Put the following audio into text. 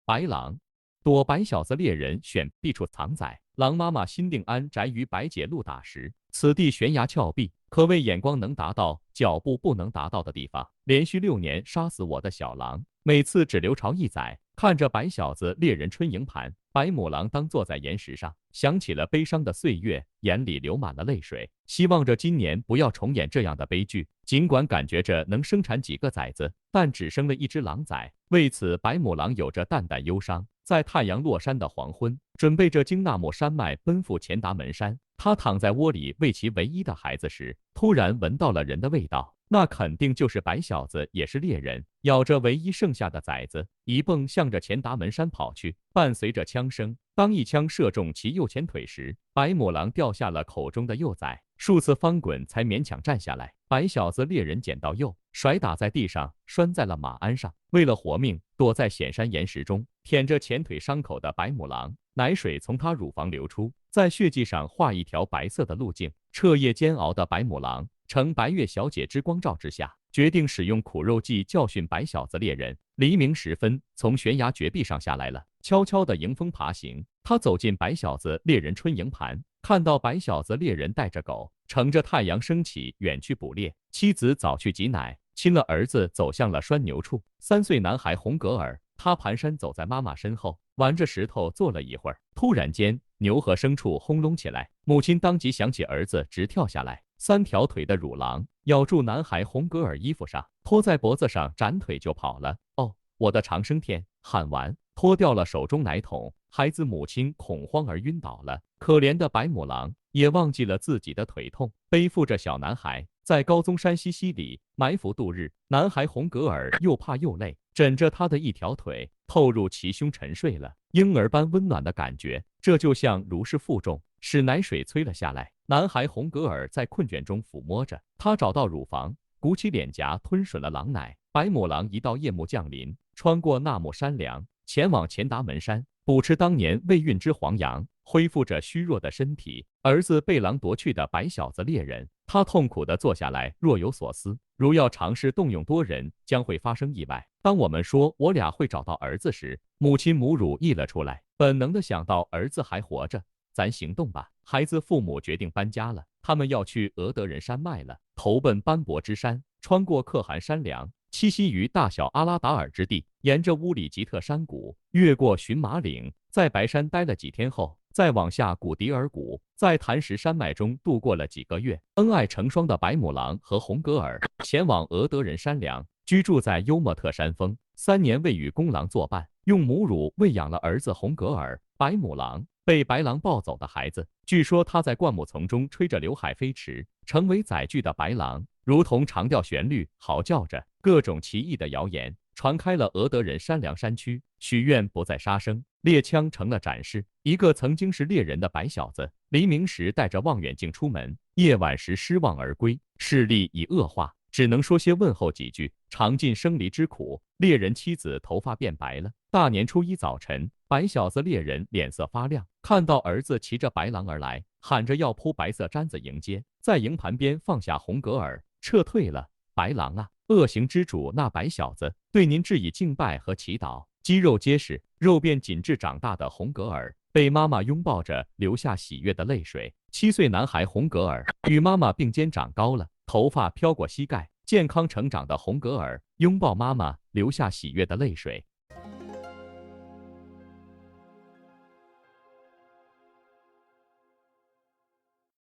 白狼，躲白小子猎人选必处藏载。狼妈妈新定安宅于白解路打石，此地悬崖峭壁，可谓眼光能达到，脚步不能达到的地方。连续6年杀死我的小狼，每次只留巢1载。看着白小子猎人春营盘，白母狼当坐在岩石上，想起了悲伤的岁月，眼里流满了泪水，希望着今年不要重演这样的悲剧。尽管感觉着能生产几个崽子，但只生了1只狼崽，为此白母狼有着淡淡忧伤。在太阳落山的黄昏，准备着经纳木山脉奔赴钱达门山。他躺在窝里喂其唯一的孩子时，突然闻到了人的味道，那肯定就是白小子，也是猎人，咬着唯一剩下的崽子，一蹦向着钱达门山跑去。伴随着枪声，当一枪射中其右前腿时，白母狼掉下了口中的幼崽，数次翻滚才勉强站下来。白小子猎人捡到幼，甩打在地上，拴在了马鞍上。为了活命，躲在险山岩石中，舔着前腿伤口的白母狼，奶水从他乳房流出，在血迹上画一条白色的路径。彻夜煎熬的白母狼，乘白月小姐之光照之下，决定使用苦肉计教训白小子猎人。黎明时分，从悬崖绝壁上下来了，悄悄地迎风爬行。他走进白小子猎人春营盘，看到白小子猎人带着狗，乘着太阳升起远去捕猎。妻子早去挤奶，亲了儿子，走向了拴牛处。3岁男孩红格尔，他蹒跚走在妈妈身后，玩着石头坐了一会儿。突然间，牛和牲畜轰隆起来，母亲当即想起儿子，直跳下来。3条腿的乳狼咬住男孩红格尔衣服上，拖在脖子上，斩腿就跑了。哦，我的长生天！喊完，脱掉了手中奶桶，孩子母亲恐慌而晕倒了。可怜的白母狼也忘记了自己的腿痛，背负着小男孩，在高宗山西溪里埋伏度日。男孩红格尔又怕又累，枕着他的一条腿，透入其胸沉睡了。婴儿般温暖的感觉，这就像如释负重，使奶水催了下来。男孩红格尔在困倦中抚摸着，他找到乳房，鼓起脸颊吞吮了狼奶。白母狼一到夜幕降临，穿过纳木山梁，前往钱达门山，捕吃当年未运之黄羊，恢复着虚弱的身体。儿子被狼夺去的白小子猎人，他痛苦地坐下来，若有所思。如要尝试动用多人，将会发生意外。当我们说我俩会找到儿子时，母亲母乳溢了出来，本能地想到儿子还活着。咱行动吧！孩子父母决定搬家了，他们要去俄德人山脉了，投奔斑驳之山，穿过可汗山梁，栖息于大小阿拉达尔之地，沿着乌里吉特山谷，越过寻马岭，在白山待了几天后，再往下古迪尔谷，在磐石山脉中度过了几个月。恩爱成双的白母狼和红格尔前往俄德人山梁，居住在幽默特山峰。3年未与公狼作伴，用母乳喂养了儿子红格尔。白母狼被白狼抱走的孩子，据说他在灌木丛中吹着刘海飞驰。成为载具的白狼如同长调旋律嚎叫着，各种奇异的谣言传开了俄德人山梁山区，许愿不再杀生，猎枪成了展示。一个曾经是猎人的白小子，黎明时带着望远镜出门，夜晚时失望而归，视力已恶化，只能说些问候几句，尝尽生离之苦。猎人妻子头发变白了。大年初一早晨，白小子猎人脸色发亮，看到儿子骑着白狼而来，喊着要铺白色毡子迎接，在营盘边放下红格尔，撤退了。白狼啊，恶行之主那白小子对您致以敬拜和祈祷。肌肉结实，肉便紧致长大的红格尔被妈妈拥抱着，流下喜悦的泪水。7岁男孩红格尔与妈妈并肩长高了，头发飘过膝盖，健康成长的红格尔拥抱妈妈，流下喜悦的泪水。